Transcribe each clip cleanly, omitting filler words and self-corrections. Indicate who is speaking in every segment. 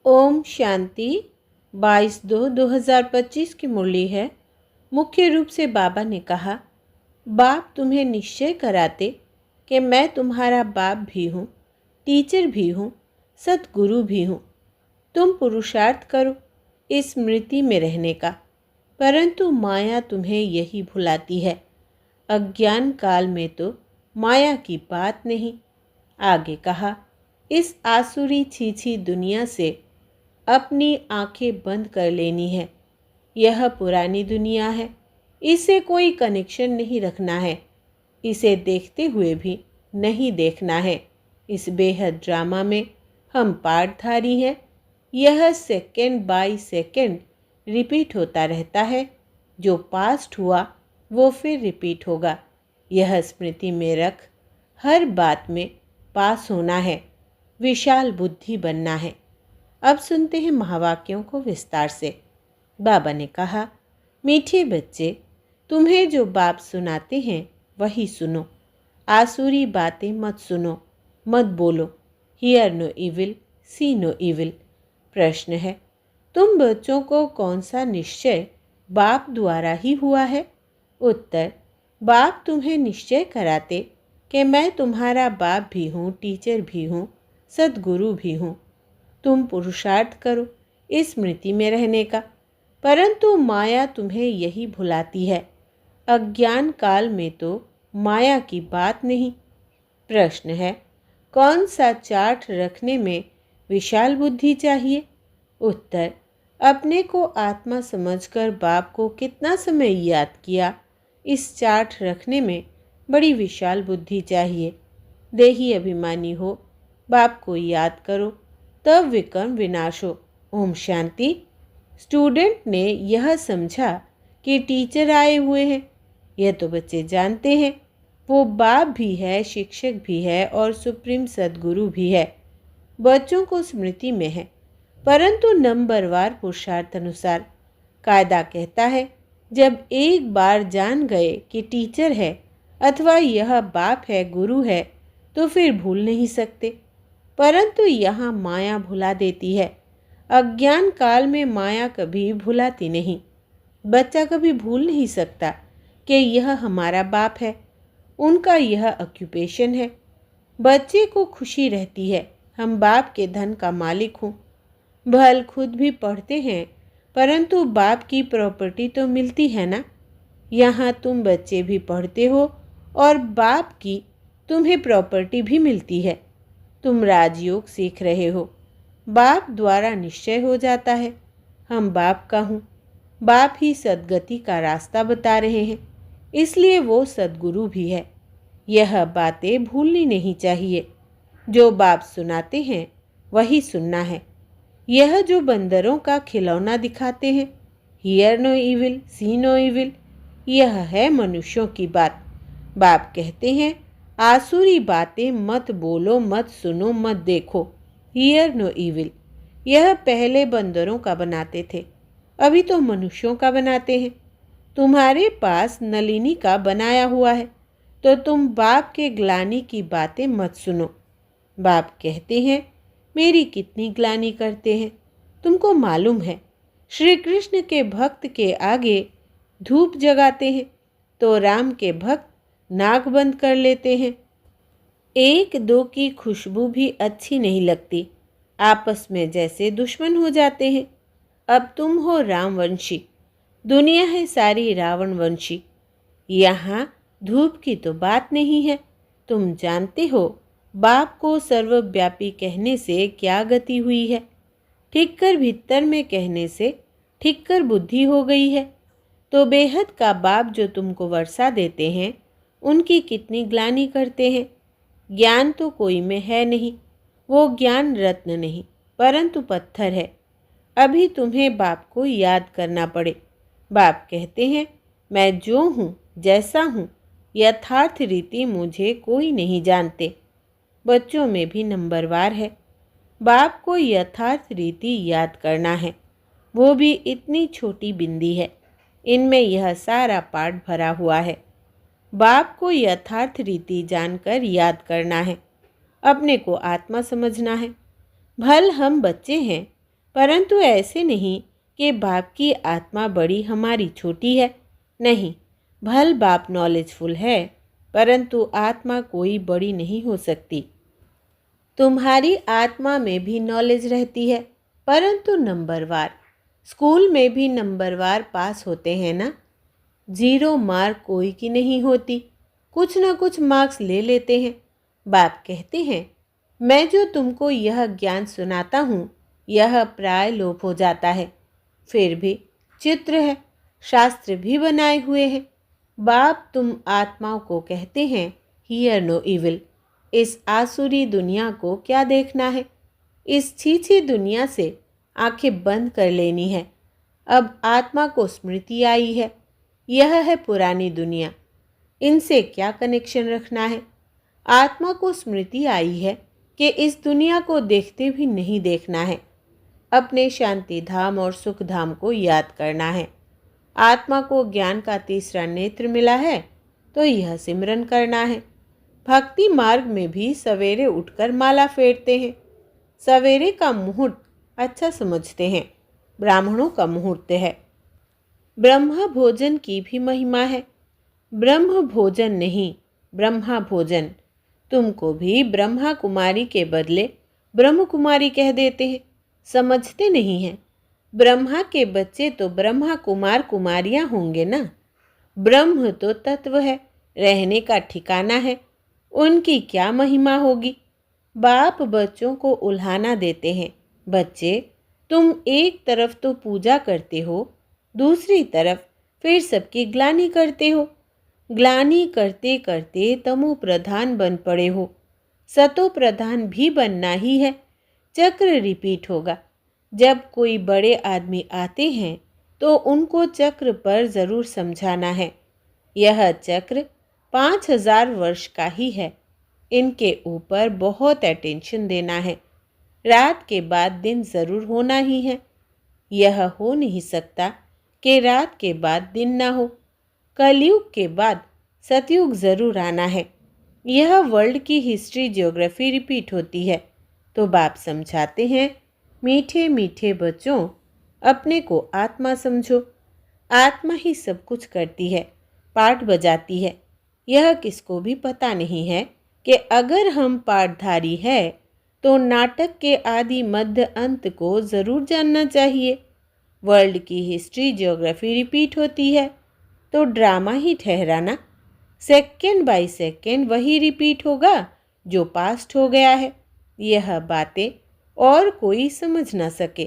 Speaker 1: ओम शांति। 22/2/2025 की मुरली है। मुख्य रूप से बाबा ने कहा, बाप तुम्हें निश्चय कराते कि मैं तुम्हारा बाप भी हूँ, टीचर भी हूँ, सतगुरु भी हूँ। तुम पुरुषार्थ करो इस स्मृति में रहने का, परंतु माया तुम्हें यही भुलाती है। अज्ञान काल में तो माया की बात नहीं। आगे कहा, इस आसुरी छीछी दुनिया से अपनी आंखें बंद कर लेनी है। यह पुरानी दुनिया है, इसे कोई कनेक्शन नहीं रखना है। इसे देखते हुए भी नहीं देखना है। इस बेहद ड्रामा में हम पार्टधारी हैं। यह सेकंड बाय सेकंड रिपीट होता रहता है। जो पास्ट हुआ वो फिर रिपीट होगा। यह स्मृति में रख हर बात में पास होना है, विशाल बुद्धि बनना है। अब सुनते हैं महावाक्यों को विस्तार से। बाबा ने कहा, मीठे बच्चे, तुम्हें जो बाप सुनाते हैं वही सुनो। आसुरी बातें मत सुनो, मत बोलो। Hear no evil, see no evil. प्रश्न है, तुम बच्चों को कौन सा निश्चय बाप द्वारा ही हुआ है? उत्तर, बाप तुम्हें निश्चय कराते कि मैं तुम्हारा बाप भी हूँ, टीचर भी हूँ, सद्गुरु भी हूँ। तुम पुरुषार्थ करो इस स्मृति में रहने का, परंतु माया तुम्हें यही भुलाती है। अज्ञान काल में तो माया की बात नहीं। प्रश्न है, कौन सा चार्ट रखने में विशाल बुद्धि चाहिए? उत्तर, अपने को आत्मा समझकर बाप को कितना समय याद किया, इस चार्ट रखने में बड़ी विशाल बुद्धि चाहिए। देही अभिमानी हो, बाप को याद करो, तब विकर्म विनाश हो। ओम शांति। स्टूडेंट ने यह समझा कि टीचर आए हुए हैं। यह तो बच्चे जानते हैं, वो बाप भी है, शिक्षक भी है और सुप्रीम सद्गुरु भी है। बच्चों को स्मृति में है, परंतु नंबरवार पुरुषार्थ अनुसार। कायदा कहता है, जब एक बार जान गए कि टीचर है अथवा यह बाप है, गुरु है, तो फिर भूल नहीं सकते। परंतु यहाँ माया भुला देती है। अज्ञान काल में माया कभी भुलाती नहीं। बच्चा कभी भूल नहीं सकता कि यह हमारा बाप है, उनका यह ऑक्यूपेशन है। बच्चे को खुशी रहती है, हम बाप के धन का मालिक हूँ। भल खुद भी पढ़ते हैं, परंतु बाप की प्रॉपर्टी तो मिलती है ना। यहाँ तुम बच्चे भी पढ़ते हो और बाप की तुम्हें प्रॉपर्टी भी मिलती है। तुम राजयोग सीख रहे हो, बाप द्वारा निश्चय हो जाता है, हम बाप का हूँ। बाप ही सद्गति का रास्ता बता रहे हैं, इसलिए वो सद्गुरु भी है। यह बातें भूलनी नहीं चाहिए। जो बाप सुनाते हैं वही सुनना है। यह जो बंदरों का खिलौना दिखाते हैं, hear no evil, see no evil, यह है मनुष्यों की बात। बाप कहते हैं, आसुरी बातें मत बोलो, मत सुनो, मत देखो। Hear no evil. यह पहले बंदरों का बनाते थे, अभी तो मनुष्यों का बनाते हैं। तुम्हारे पास नलिनी का बनाया हुआ है, तो तुम बाप के ग्लानि की बातें मत सुनो। बाप कहते हैं, मेरी कितनी ग्लानि करते हैं, तुमको मालूम है। श्री कृष्ण के भक्त के आगे धूप जगाते हैं, तो राम के भक्त नाक बंद कर लेते हैं। एक दो की खुशबू भी अच्छी नहीं लगती, आपस में जैसे दुश्मन हो जाते हैं। अब तुम हो रामवंशी, दुनिया है सारी रावण वंशी। यहाँ धूप की तो बात नहीं है। तुम जानते हो बाप को सर्वव्यापी कहने से क्या गति हुई है। ठीक कर भीतर में कहने से ठीक कर बुद्धि हो गई है। तो बेहद का बाप जो तुमको वर्षा देते हैं, उनकी कितनी ग्लानि करते हैं। ज्ञान तो कोई में है नहीं, वो ज्ञान रत्न नहीं परंतु पत्थर है। अभी तुम्हें बाप को याद करना पड़े। बाप कहते हैं, मैं जो हूँ, जैसा हूँ, यथार्थ रीति मुझे कोई नहीं जानते। बच्चों में भी नंबरवार है। बाप को यथार्थ रीति याद करना है, वो भी इतनी छोटी बिंदी है। इनमें यह सारा पाठ भरा हुआ है। बाप को यथार्थ रीति जानकर याद करना है, अपने को आत्मा समझना है। भल हम बच्चे हैं, परंतु ऐसे नहीं कि बाप की आत्मा बड़ी हमारी छोटी है। नहीं, भल बाप नॉलेजफुल है, परंतु आत्मा कोई बड़ी नहीं हो सकती। तुम्हारी आत्मा में भी नॉलेज रहती है, परंतु नंबरवार। स्कूल में भी नंबरवार पास होते हैं ना। 0 मार्क कोई की नहीं होती, कुछ न कुछ मार्क्स ले लेते हैं। बाप कहते हैं, मैं जो तुमको यह ज्ञान सुनाता हूँ यह प्राय लोप हो जाता है। फिर भी चित्र है, शास्त्र भी बनाए हुए हैं। बाप तुम आत्माओं को कहते हैं, हियर नो इविल। इस आसुरी दुनिया को क्या देखना है? इस छीछी दुनिया से आंखें बंद कर लेनी है। अब आत्मा को स्मृति आई है, यह है पुरानी दुनिया, इनसे क्या कनेक्शन रखना है? आत्मा को स्मृति आई है कि इस दुनिया को देखते भी नहीं देखना है, अपने शांति धाम और सुख धाम को याद करना है। आत्मा को ज्ञान का तीसरा नेत्र मिला है तो यह सिमरन करना है। भक्ति मार्ग में भी सवेरे उठकर माला फेरते हैं। सवेरे का मुहूर्त अच्छा समझते हैं, ब्राह्मणों का मुहूर्त है। ब्रह्म भोजन की भी महिमा है। ब्रह्म भोजन नहीं, ब्रह्मा भोजन। तुमको भी ब्रह्मा कुमारी के बदले ब्रह्म कुमारी कह देते हैं, समझते नहीं हैं। ब्रह्मा के बच्चे तो ब्रह्मा कुमार कुमारियां होंगे ना। ब्रह्म तो तत्व है, रहने का ठिकाना है, उनकी क्या महिमा होगी? बाप बच्चों को उल्हाना देते हैं, बच्चे तुम एक तरफ तो पूजा करते हो, दूसरी तरफ फिर सबकी ग्लानि करते हो। ग्लानि करते करते तमो प्रधान बन पड़े हो, सतो प्रधान भी बनना ही है। चक्र रिपीट होगा। जब कोई बड़े आदमी आते हैं तो उनको चक्र पर जरूर समझाना है। यह चक्र 5000 वर्ष का ही है, इनके ऊपर बहुत अटेंशन देना है। रात के बाद दिन जरूर होना ही है। यह हो नहीं सकता कि रात के बाद दिन ना हो। कलयुग के बाद सतयुग जरूर आना है। यह वर्ल्ड की हिस्ट्री ज्योग्राफी रिपीट होती है। तो बाप समझाते हैं, मीठे मीठे बच्चों, अपने को आत्मा समझो। आत्मा ही सब कुछ करती है, पाठ बजाती है। यह किसको भी पता नहीं है कि अगर हम पाठधारी है तो नाटक के आदि मध्य अंत को ज़रूर जानना चाहिए। वर्ल्ड की हिस्ट्री ज्योग्राफी रिपीट होती है तो ड्रामा ही ठहराना। सेकेंड बाय सेकेंड वही रिपीट होगा जो पास्ट हो गया है। यह बातें और कोई समझ ना सके।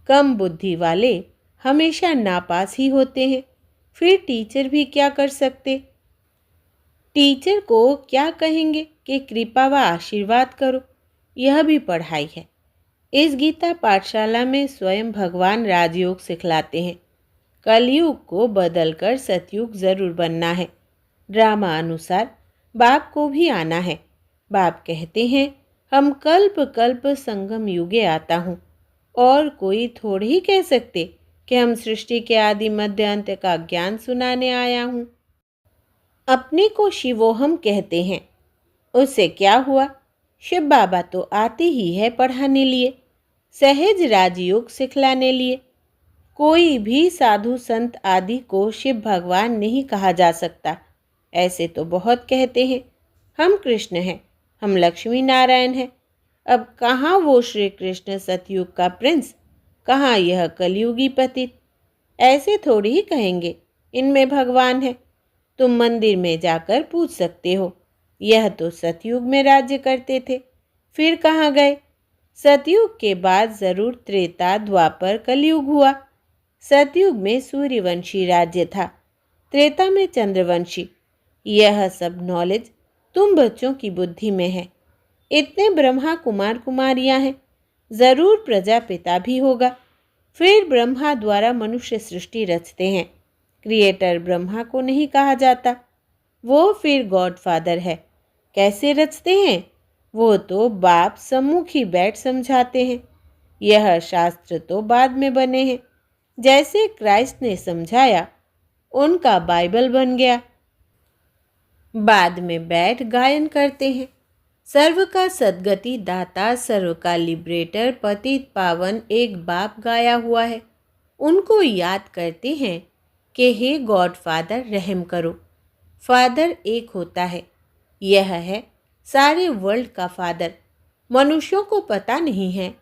Speaker 1: कम बुद्धि वाले हमेशा नापास ही होते हैं। फिर टीचर भी क्या कर सकते? टीचर को क्या कहेंगे कि कृपा व आशीर्वाद करो? यह भी पढ़ाई है। इस गीता पाठशाला में स्वयं भगवान राजयोग सिखलाते हैं। कलयुग को बदलकर सतयुग जरूर बनना है। ड्रामा अनुसार बाप को भी आना है। बाप कहते हैं, हम कल्प कल्प संगम युगे आता हूँ, और कोई थोड़े ही कह सकते कि हम सृष्टि के आदि मध्य अंत का ज्ञान सुनाने आया हूँ। अपने को शिवोहम कहते हैं। उससे क्या हुआ? शिव बाबा तो आते ही है पढ़ाने लिए, सहज राजयोग सिखलाने लिए। कोई भी साधु संत आदि को शिव भगवान नहीं कहा जा सकता। ऐसे तो बहुत कहते हैं, हम कृष्ण हैं, हम लक्ष्मी नारायण हैं। अब कहाँ वो श्री कृष्ण सतयुग का प्रिंस, कहाँ यह कलयुगी पतित? ऐसे थोड़ी ही कहेंगे इनमें भगवान है। तुम मंदिर में जाकर पूछ सकते हो, यह तो सतयुग में राज्य करते थे, फिर कहाँ गए? सतयुग के बाद जरूर त्रेता द्वापर कलयुग हुआ। सतयुग में सूर्यवंशी राज्य था, त्रेता में चंद्रवंशी। यह सब नॉलेज तुम बच्चों की बुद्धि में है। इतने ब्रह्मा कुमार कुमारियां हैं, जरूर प्रजापिता भी होगा। फिर ब्रह्मा द्वारा मनुष्य सृष्टि रचते हैं। क्रिएटर ब्रह्मा को नहीं कहा जाता, वो फिर गॉडफादर है। कैसे रचते हैं? वो तो बाप सम्मुख ही बैठ समझाते हैं। यह शास्त्र तो बाद में बने हैं। जैसे क्राइस्ट ने समझाया, उनका बाइबल बन गया। बाद में बैठ गायन करते हैं। सर्व का सद्गति दाता, सर्व का लिबरेटर, पतित पावन एक बाप गाया हुआ है। उनको याद करते हैं कि हे गॉड फादर रहम करो। फादर एक होता है, यह है सारे वर्ल्ड का फादर। मनुष्यों को पता नहीं है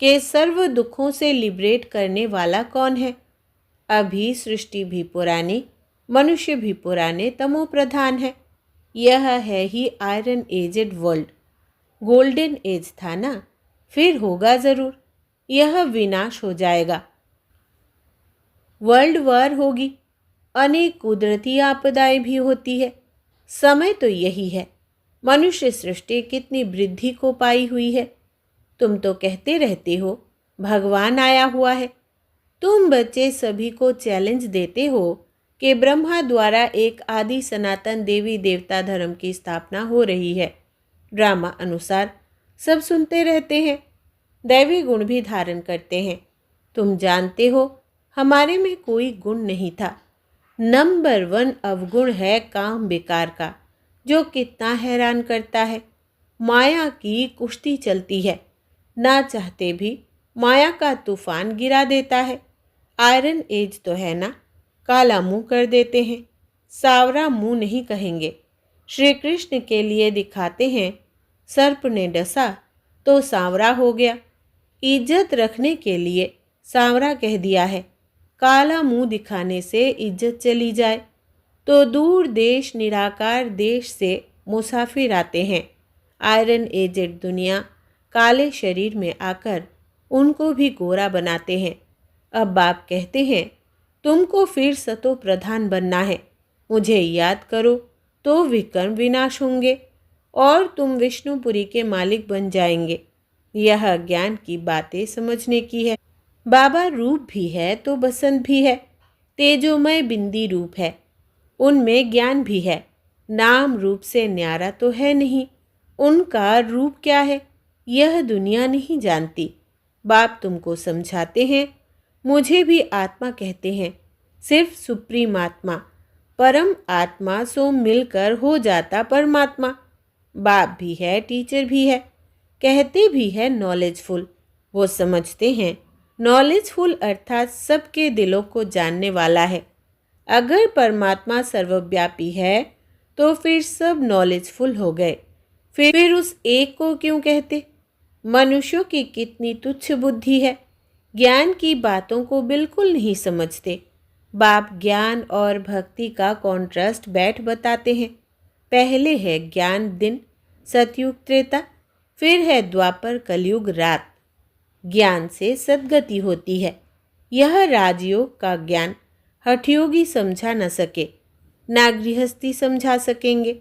Speaker 1: कि सर्व दुखों से लिबरेट करने वाला कौन है। अभी सृष्टि भी पुरानी, मनुष्य भी पुराने तमो प्रधान है। यह है ही iron aged world. Golden age था ना, फिर होगा ज़रूर। यह विनाश हो जाएगा, वर्ल्ड वॉर होगी, अनेक कुदरती आपदाएं भी होती है। समय तो यही है। मनुष्य सृष्टि कितनी वृद्धि को पाई हुई है। तुम तो कहते रहते हो भगवान आया हुआ है। तुम बच्चे सभी को चैलेंज देते हो कि ब्रह्मा द्वारा एक आदि सनातन देवी देवता धर्म की स्थापना हो रही है। ड्रामा अनुसार सब सुनते रहते हैं, दैवी गुण भी धारण करते हैं। तुम जानते हो हमारे में कोई गुण नहीं था। नंबर 1 अवगुण है काम बेकार का, जो कितना हैरान करता है। माया की कुश्ती चलती है, ना चाहते भी माया का तूफान गिरा देता है। आयरन एज तो है ना, काला मुंह कर देते हैं, सावरा मुंह नहीं कहेंगे। श्री कृष्ण के लिए दिखाते हैं, सर्प ने डसा तो सांवरा हो गया। इज्जत रखने के लिए सांवरा कह दिया है। काला मुंह दिखाने से इज्जत चली जाए तो दूर देश निराकार देश से मुसाफिर आते हैं। आयरन एजेड दुनिया काले शरीर में आकर उनको भी गोरा बनाते हैं। अब बाप कहते हैं तुमको फिर सतो प्रधान बनना है। मुझे याद करो तो विकर्म विनाश होंगे और तुम विष्णुपुरी के मालिक बन जाएंगे। यह ज्ञान की बातें समझने की है। बाबा रूप भी है तो बसंत भी है, तेजोमय बिंदी रूप है, उनमें ज्ञान भी है। नाम रूप से न्यारा तो है नहीं, उनका रूप क्या है यह दुनिया नहीं जानती। बाप तुमको समझाते हैं। मुझे भी आत्मा कहते हैं, सिर्फ सुप्रीम आत्मा, परम आत्मा सो मिलकर हो जाता परमात्मा। बाप भी है, टीचर भी है, कहते भी है नॉलेजफुल। वो समझते हैं नॉलेजफुल अर्थात सबके दिलों को जानने वाला है। अगर परमात्मा सर्वव्यापी है तो फिर सब नॉलेजफुल हो गए। फिर उस एक को क्यों कहते? मनुष्यों की कितनी तुच्छ बुद्धि है, ज्ञान की बातों को बिल्कुल नहीं समझते। बाप ज्ञान और भक्ति का कॉन्ट्रास्ट बैठ बताते हैं। पहले है ज्ञान दिन, सतयुग त्रेता, फिर है द्वापर कलयुग रात। ज्ञान से सद्गति होती है। यह राजयोग का ज्ञान हठयोगी समझा न सके, ना गृहस्थी समझा सकेंगे,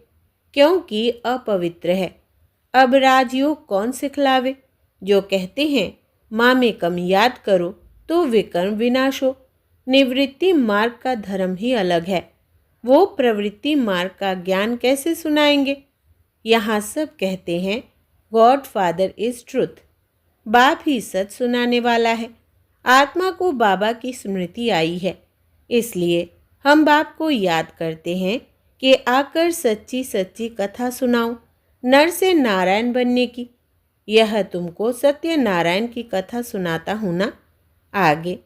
Speaker 1: क्योंकि अपवित्र है। अब राजयोग कौन सिखलावे? जो कहते हैं माँ में कम याद करो तो विकर्म विनाश हो। निवृत्ति मार्ग का धर्म ही अलग है, वो प्रवृत्ति मार्ग का ज्ञान कैसे सुनाएंगे? यहाँ सब कहते हैं गॉड फादर इज ट्रुथ, बाप ही सच सुनाने वाला है। आत्मा को बाबा की स्मृति आई है, इसलिए हम बाप को याद करते हैं कि आकर सच्ची सच्ची कथा सुनाओ, नर से नारायण बनने की। यह तुमको सत्यनारायण की कथा सुनाता हूँ ना। आगे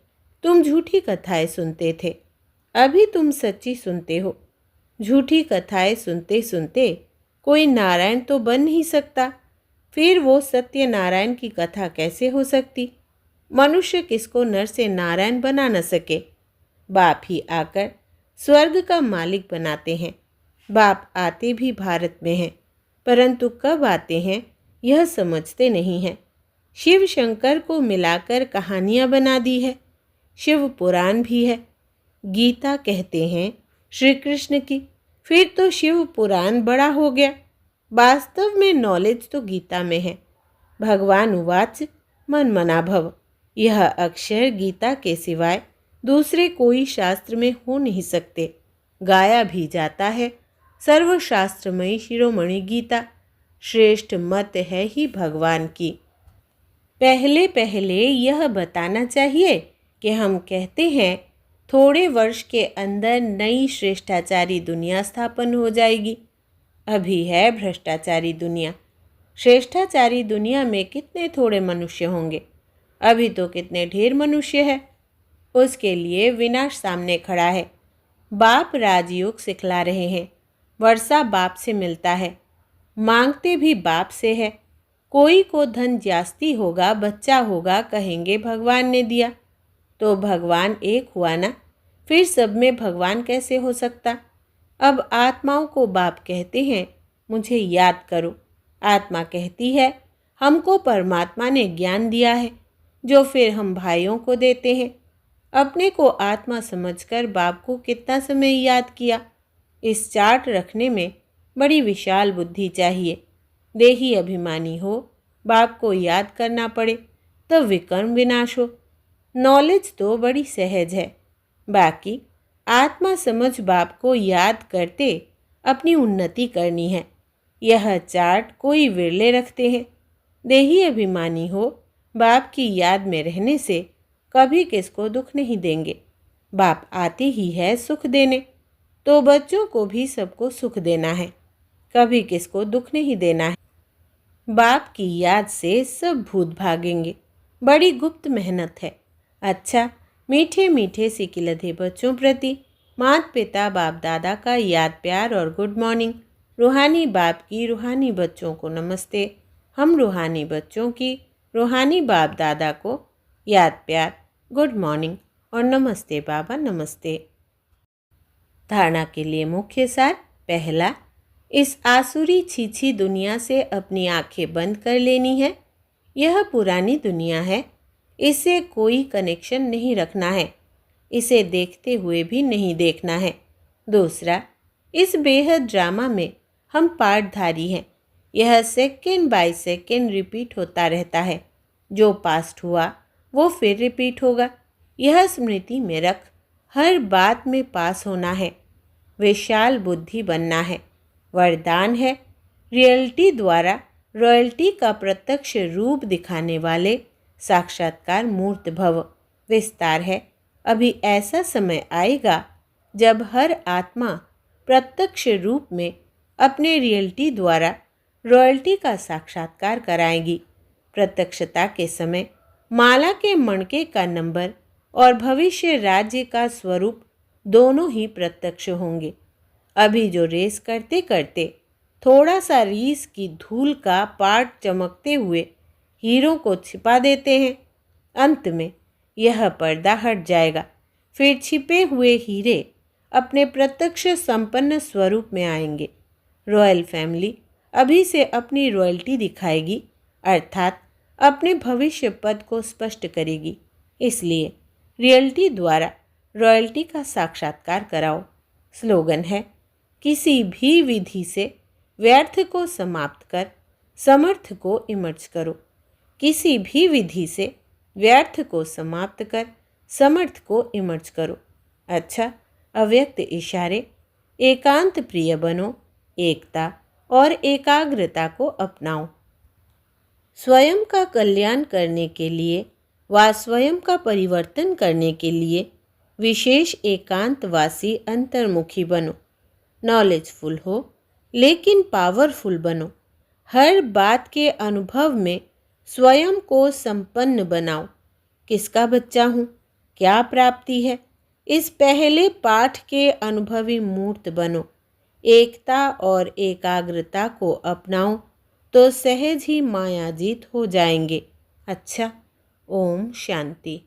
Speaker 1: तुम झूठी कथाएं सुनते थे, अभी तुम सच्ची सुनते हो। झूठी कथाएं सुनते सुनते कोई नारायण तो बन नहीं सकता, फिर वो सत्यनारायण की कथा कैसे हो सकती? मनुष्य किसको नर से नारायण बना न सके। बाप ही आकर स्वर्ग का मालिक बनाते हैं। बाप आते भी भारत में हैं, परंतु कब आते हैं यह समझते नहीं हैं। शिव शंकर को मिलाकर कहानियाँ बना दी है। शिव पुराण भी है। गीता कहते हैं श्री कृष्ण की, फिर तो शिव पुराण बड़ा हो गया। वास्तव में नॉलेज तो गीता में है। भगवान उवाच मन मना भव, यह अक्षर गीता के सिवाय दूसरे कोई शास्त्र में हो नहीं सकते। गाया भी जाता है सर्वशास्त्रमयी शिरोमणि गीता, श्रेष्ठ मत है ही भगवान की। पहले पहले यह बताना चाहिए कि हम कहते हैं थोड़े वर्ष के अंदर नई श्रेष्ठाचारी दुनिया स्थापन हो जाएगी। अभी है भ्रष्टाचारी दुनिया। श्रेष्ठाचारी दुनिया में कितने थोड़े मनुष्य होंगे, अभी तो कितने ढेर मनुष्य है। उसके लिए विनाश सामने खड़ा है। बाप राजयोग सिखला रहे हैं। वर्षा बाप से मिलता है, मांगते भी बाप से है। कोई को धन जास्ती होगा, बच्चा होगा, कहेंगे भगवान ने दिया। तो भगवान एक हुआ ना, फिर सब में भगवान कैसे हो सकता। अब आत्माओं को बाप कहते हैं मुझे याद करो। आत्मा कहती है हमको परमात्मा ने ज्ञान दिया है, जो फिर हम भाइयों को देते हैं। अपने को आत्मा समझकर बाप को कितना समय याद किया। इस चार्ट रखने में बड़ी विशाल बुद्धि चाहिए। देही अभिमानी हो, बाप को याद करना पड़े तब विकर्म विनाश हो। नॉलेज तो बड़ी सहज है, बाकी आत्मा समझ बाप को याद करते अपनी उन्नति करनी है। यह चार्ट कोई विरले रखते हैं। देही अभिमानी हो, बाप की याद में रहने से कभी किसको दुख नहीं देंगे। बाप आते ही है सुख देने, तो बच्चों को भी सबको सुख देना है, कभी किसको दुख नहीं देना है। बाप की याद से सब भूत भागेंगे। बड़ी गुप्त मेहनत है। अच्छा, मीठे मीठे सिकिलधे बच्चों प्रति माता पिता बाप दादा का याद प्यार और गुड मॉर्निंग। रूहानी बाप की रूहानी बच्चों को नमस्ते। हम रूहानी बच्चों की रूहानी बाप दादा को याद प्यार, गुड मॉर्निंग और नमस्ते बाबा नमस्ते। धारणा के लिए मुख्य सार। पहला, इस आसुरी छीछी दुनिया से अपनी आंखें बंद कर लेनी है। यह पुरानी दुनिया है, इससे कोई कनेक्शन नहीं रखना है, इसे देखते हुए भी नहीं देखना है। दूसरा, इस बेहद ड्रामा में हम पार्टधारी हैं। यह सेकेंड बाय सेकेंड रिपीट होता रहता है। जो पास्ट हुआ वो फिर रिपीट होगा। यह स्मृति में रख। हर बात में पास होना है, विशाल बुद्धि बनना है। वरदान है रियलिटी द्वारा रॉयल्टी का प्रत्यक्ष रूप दिखाने वाले साक्षात्कार मूर्त भव। विस्तार है, अभी ऐसा समय आएगा जब हर आत्मा प्रत्यक्ष रूप में अपने रियलिटी द्वारा रॉयल्टी का साक्षात्कार कराएगी। प्रत्यक्षता के समय माला के मणके का नंबर और भविष्य राज्य का स्वरूप दोनों ही प्रत्यक्ष होंगे। अभी जो रेस करते करते थोड़ा सा रीस की धूल का पार्ट चमकते हुए हीरो को छिपा देते हैं, अंत में यह पर्दा हट जाएगा। फिर छिपे हुए हीरे अपने प्रत्यक्ष संपन्न स्वरूप में आएंगे। रॉयल फैमिली अभी से अपनी रॉयल्टी दिखाएगी, अर्थात अपने भविष्य पद को स्पष्ट करेगी। इसलिए रियलिटी द्वारा रॉयल्टी का साक्षात्कार कराओ। स्लोगन है, किसी भी विधि से व्यर्थ को समाप्त कर समर्थ को इमर्ज करो। किसी भी विधि से व्यर्थ को समाप्त कर समर्थ को इमर्ज करो। अच्छा, अव्यक्त इशारे। एकांत प्रिय बनो, एकता और एकाग्रता को अपनाओ। स्वयं का कल्याण करने के लिए व स्वयं का परिवर्तन करने के लिए विशेष एकांतवासी अंतर्मुखी बनो। नॉलेजफुल हो लेकिन पावरफुल बनो। हर बात के अनुभव में स्वयं को संपन्न बनाओ। किसका बच्चा हूँ, क्या प्राप्ति है, इस पहले पाठ के अनुभवी मूर्त बनो। एकता और एकाग्रता को अपनाओ तो सहज ही मायाजीत हो जाएंगे। अच्छा, ओम शांति।